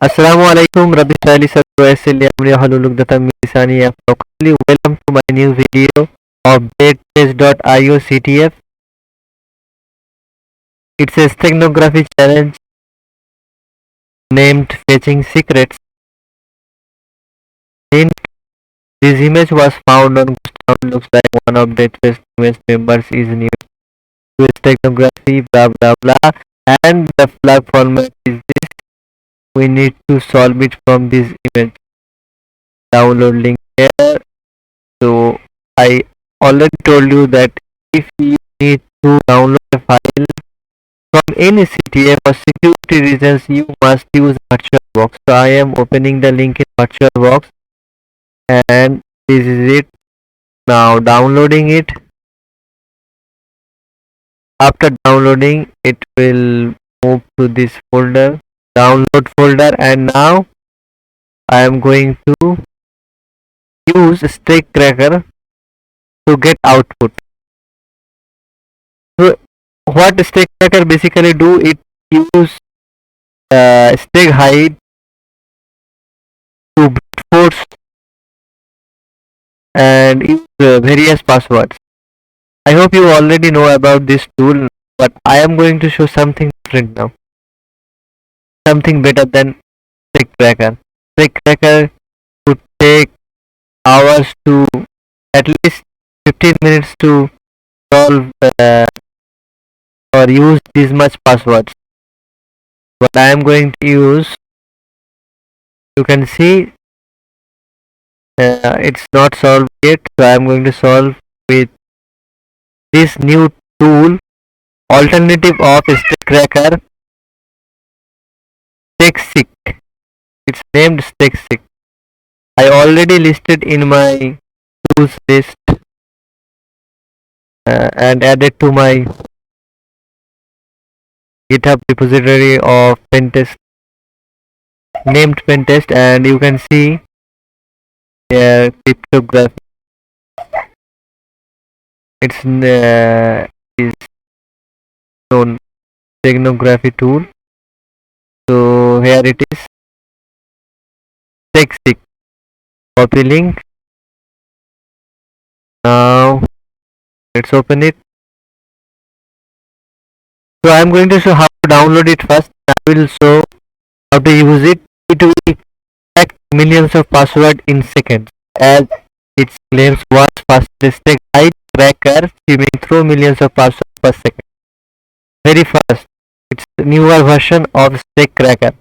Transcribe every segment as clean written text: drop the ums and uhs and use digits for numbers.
Assalamu alaikum, Rabbi Shali Sarwasili Amri Haluluk Data Misani Afrokali. Welcome to my new video of BaitTest.io CTF. It's a steganography challenge named Fetching Secrets. Hint, this image was found on Gustav. Looks like one of the image members is new to steganography, blah blah blah. And the flag format is this. We need to solve it from this image. Download link here. So I already told you that if you need to download a file from any CTF for security reasons, you must use VirtualBox. So I am opening the link in VirtualBox, and this is it. Now downloading it. After downloading, it will move to this folder, download folder, and now I am going to use Stakecracker to get output. So what Stakecracker basically do, it use stake height to brute force and use various passwords. I hope you already know about this tool, but I am going to show something different now. Something better than Stakecracker. Stakecracker would take hours to, at least 15 minutes to solve or use this much passwords. But I am going to use, you can see it's not solved yet, so I am going to solve with this new tool, alternative of Stakecracker, Stakesick. It's named Stakesick. I already listed in my tools list and added to my GitHub repository of Pentest, named Pentest, and you can see here cryptography. It's is known steganography tool. So here it is, Stakesick. Copy link. Now let's open it. So I am going to show how to download it first. I will show how to use it. It will crack millions of passwords in seconds, as it claims world's fastest stake height cracker, skimming through millions of passwords per second. Very fast. It's a newer version of Stakecracker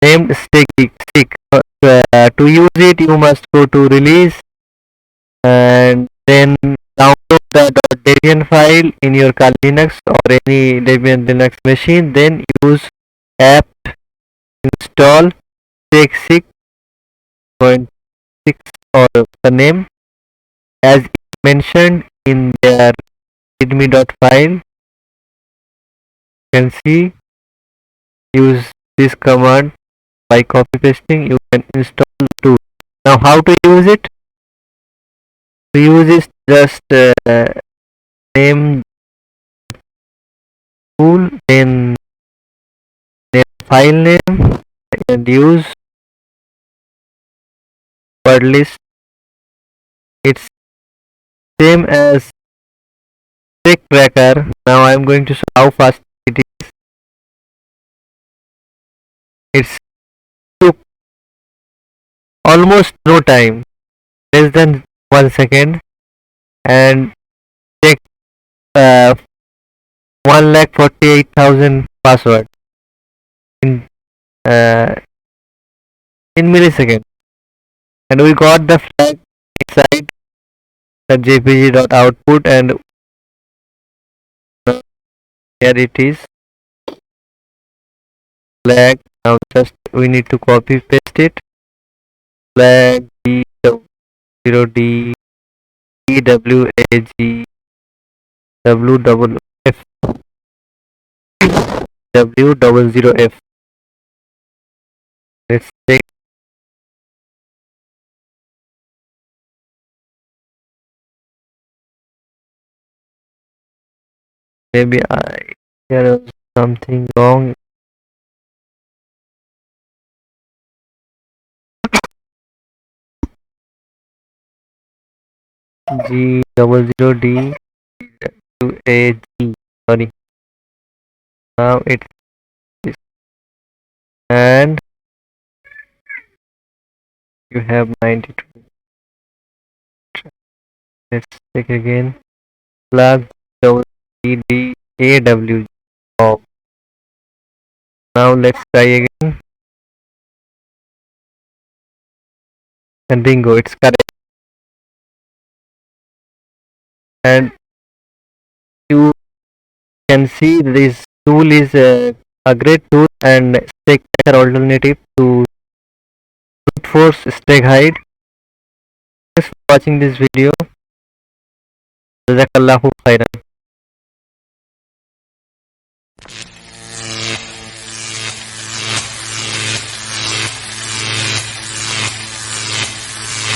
named Stakesick. To use it, you must go to release and then download the .debian file in your Kali Linux or any Debian Linux machine. Then use apt install Stakesick 0.6 or the name as mentioned in their readme.file. You can see, use this command by copy pasting. You can install the tool. Now how to use it? To use is just name tool, then name file name, and use word list. It's same as Stakecracker. Now I am going to show how fast it is. It's took almost no time, less than 1 second, and take 1,48,000 password in uh, in milliseconds. And we got the flag inside the jpg.output, and here it is, flag. Now just we need to copy paste it, flag D0D EWAG W W00F. Let's take, maybe I, there is something wrong. G00D2AG. Sorry. Now it's this. And you have 92. Let's check again. Plug DDAW. Oh, now let's try again. And bingo, it's correct. And you can see this tool is a great tool and stake tracker alternative to brute force stake hide. Thanks for watching this video. Jazakallahu khairan.